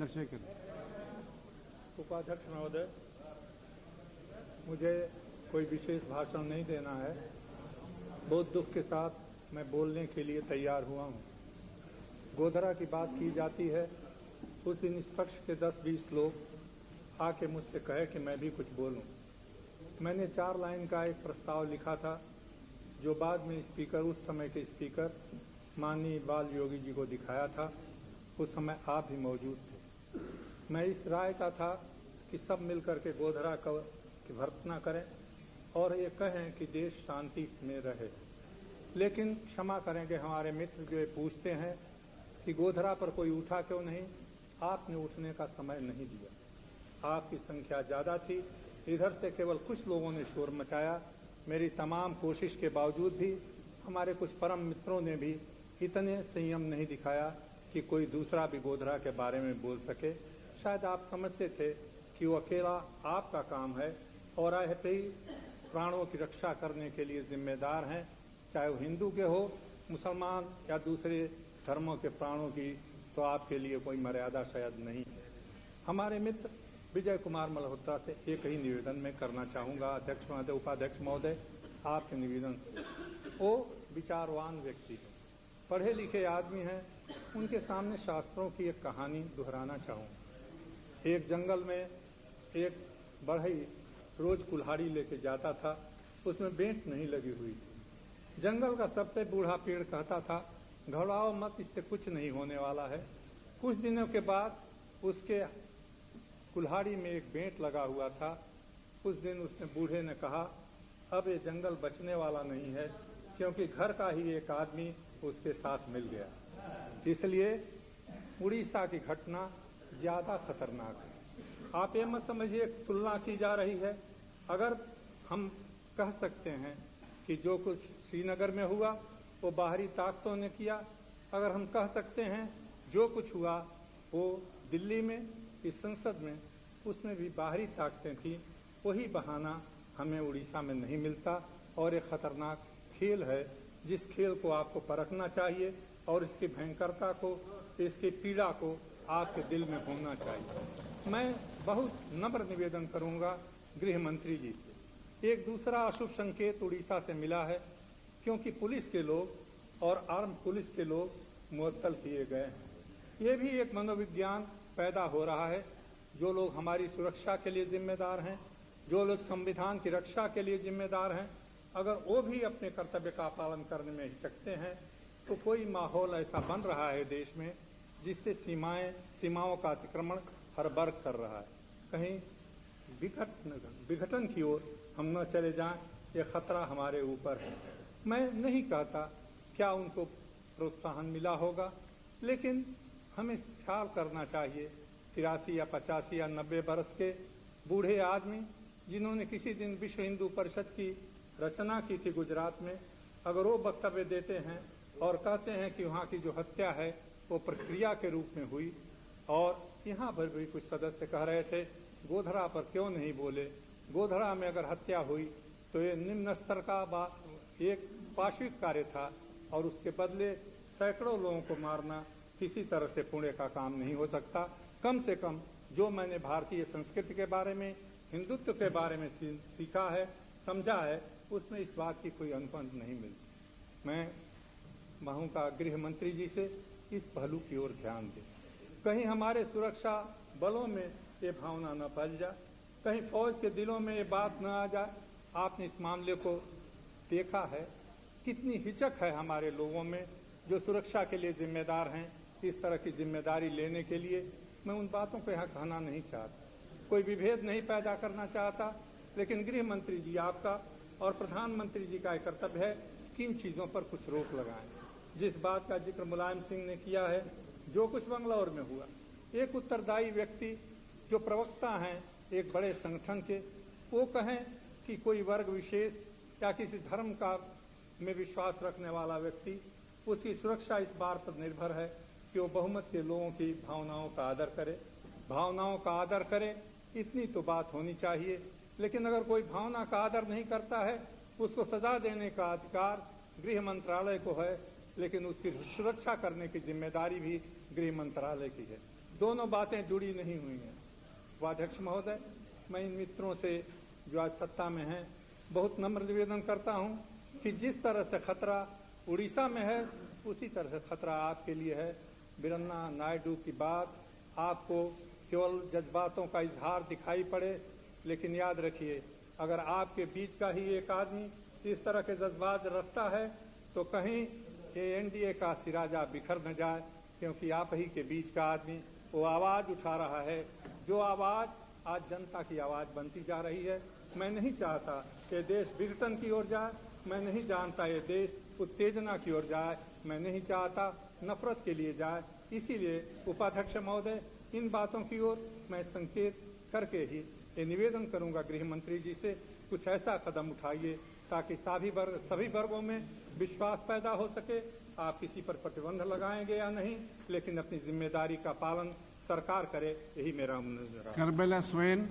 चंद्रशेखर। उपाध्यक्ष महोदय, मुझे कोई विशेष भाषण नहीं देना है। बहुत दुख के साथ मैं बोलने के लिए तैयार हुआ हूँ। गोधरा की बात की जाती है, उस दिन निष्पक्ष के 10-20 लोग आके मुझसे कहे कि मैं भी कुछ बोलूँ। मैंने 4 लाइन का एक प्रस्ताव लिखा था, जो बाद में स्पीकर, उस समय के स्पीकर माननीय बाल योगी जी को दिखाया था। उस समय आप भी मौजूद थे। मैं इस राय का था कि सब मिलकर के गोधरा की भर्त्सना करें और ये कहें कि देश शांति में रहे। लेकिन क्षमा करेंगे हमारे मित्र जो ये पूछते हैं कि गोधरा पर कोई उठा क्यों नहीं, आपने उठने का समय नहीं दिया। आपकी संख्या ज़्यादा थी, इधर से केवल कुछ लोगों ने शोर मचाया। मेरी तमाम कोशिश के बावजूद भी हमारे कुछ परम मित्रों ने भी इतने संयम नहीं दिखाया कि कोई दूसरा भी गोधरा के बारे में बोल सके। शायद आप समझते थे कि वो अकेला आपका काम है और आप ही प्राणों की रक्षा करने के लिए जिम्मेदार हैं, चाहे वो हिंदू के हो, मुसलमान या दूसरे धर्मों के प्राणों की तो आपके लिए कोई मर्यादा शायद नहीं है। हमारे मित्र विजय कुमार मल्होत्रा से एक ही निवेदन मैं करना चाहूँगा, अध्यक्ष महोदय, उपाध्यक्ष महोदय, आपके निवेदन से। वो विचारवान व्यक्ति हैं, पढ़े लिखे आदमी हैं। उनके सामने शास्त्रों की एक कहानी दोहराना चाहूँगा। एक जंगल में एक बढ़ई रोज कुल्हाड़ी लेके जाता था, उसमें बेंट नहीं लगी हुई थी। जंगल का सबसे बूढ़ा पेड़ कहता था, घबराओ मत, इससे कुछ नहीं होने वाला है। कुछ दिनों के बाद उसके कुल्हाड़ी में एक बेंट लगा हुआ था। उस दिन उसने बूढ़े ने कहा, अब ये जंगल बचने वाला नहीं है, क्योंकि घर का ही एक आदमी उसके साथ मिल गया। इसलिए उड़ीसा की घटना ज्यादा खतरनाक है। आप ये मत समझिए तुलना की जा रही है। अगर हम कह सकते हैं कि जो कुछ श्रीनगर में हुआ वो बाहरी ताकतों ने किया, अगर हम कह सकते हैं जो कुछ हुआ वो दिल्ली में इस संसद में, उसमें भी बाहरी ताकतें थी, वही बहाना हमें उड़ीसा में नहीं मिलता। और एक खतरनाक खेल है, जिस खेल को आपको परखना चाहिए और इसकी भयंकरता को, इसकी पीड़ा को आपके दिल में होना चाहिए। मैं बहुत नम्र निवेदन करूंगा गृह मंत्री जी से। एक दूसरा अशुभ संकेत उड़ीसा से मिला है, क्योंकि पुलिस के लोग और आर्म पुलिस के लोग मुअत्तल किए गए हैं। ये भी एक मनोविज्ञान पैदा हो रहा है। जो लोग हमारी सुरक्षा के लिए जिम्मेदार हैं, जो लोग संविधान की रक्षा के लिए जिम्मेदार हैं, अगर वो भी अपने कर्तव्य का पालन करने में हिचकते हैं तो कोई माहौल ऐसा बन रहा है देश में जिससे सीमाओं का अतिक्रमण हर वर्ग कर रहा है। कहीं विघटन की ओर हम न चले जाएं, ये खतरा हमारे ऊपर है। मैं नहीं कहता क्या उनको प्रोत्साहन मिला होगा, लेकिन हमें ख्याल करना चाहिए 83 या 85 या 90 बरस के बूढ़े आदमी जिन्होंने किसी दिन विश्व हिंदू परिषद की रचना की थी गुजरात में, अगर वो वक्तव्य देते हैं और कहते हैं कि वहाँ की जो हत्या है वो प्रक्रिया के रूप में हुई, और यहाँ पर भी कुछ सदस्य कह रहे थे गोधरा पर क्यों नहीं बोले। गोधरा में अगर हत्या हुई तो ये निम्न स्तर का एक पाशविक कार्य था और उसके बदले सैकड़ों लोगों को मारना किसी तरह से पुण्य का काम नहीं हो सकता। कम से कम जो मैंने भारतीय संस्कृति के बारे में, हिंदुत्व के बारे में सीखा है, समझा है, उसमें इस बात की कोई अनुपंथ नहीं मिलती। मैं कहूँगा गृह मंत्री जी से इस पहलू की ओर ध्यान दें। कहीं हमारे सुरक्षा बलों में ये भावना न फैल जाए, कहीं फौज के दिलों में ये बात न आ जाए। आपने इस मामले को देखा है, कितनी हिचक है हमारे लोगों में जो सुरक्षा के लिए जिम्मेदार हैं, इस तरह की जिम्मेदारी लेने के लिए। मैं उन बातों को यहाँ कहना नहीं चाहता, कोई विभेद नहीं पैदा करना चाहता, लेकिन गृह मंत्री जी आपका और प्रधानमंत्री जी का कर्तव्य है कि इन चीज़ों पर कुछ रोक लगाएं। जिस बात का जिक्र मुलायम सिंह ने किया है, जो कुछ बंगलौर में हुआ, एक उत्तरदायी व्यक्ति जो प्रवक्ता हैं एक बड़े संगठन के, वो कहें कि कोई वर्ग विशेष या किसी धर्म का में विश्वास रखने वाला व्यक्ति, उसकी सुरक्षा इस बात पर निर्भर है कि वो बहुमत के लोगों की भावनाओं का आदर करे, भावनाओं का आदर करे, इतनी तो बात होनी चाहिए। लेकिन अगर कोई भावना का आदर नहीं करता है, उसको सजा देने का अधिकार गृह मंत्रालय को है, लेकिन उसकी सुरक्षा करने की जिम्मेदारी भी गृह मंत्रालय की है। दोनों बातें जुड़ी नहीं हुई हैं। उपाध्यक्ष महोदय, मैं इन मित्रों से जो आज सत्ता में हैं बहुत नम्र निवेदन करता हूं कि जिस तरह से खतरा उड़ीसा में है उसी तरह से खतरा आपके लिए है। वीरन्ना नायडू की बात आपको केवल जज्बातों का इजहार दिखाई पड़े, लेकिन याद रखिए अगर आपके बीच का ही एक आदमी इस तरह के जज्बात रखता है तो कहीं ये एनडीए का सिराजा बिखर न जाए, क्योंकि आप ही के बीच का आदमी वो आवाज उठा रहा है जो आवाज आज जनता की आवाज बनती जा रही है। मैं नहीं चाहता कि देश विघटन की ओर जाए, मैं नहीं जानता ये देश उत्तेजना की ओर जाए, मैं नहीं चाहता नफरत के लिए जाए। इसीलिए उपाध्यक्ष महोदय, इन बातों की ओर मैं संकेत करके ही ये निवेदन करूंगा गृह मंत्री जी से कुछ ऐसा कदम उठाइए ताकि सभी वर्गों में विश्वास पैदा हो सके। आप किसी पर प्रतिबंध लगाएंगे या नहीं, लेकिन अपनी जिम्मेदारी का पालन सरकार करे, यही मेरा अनुरोध है। Karbala Swain.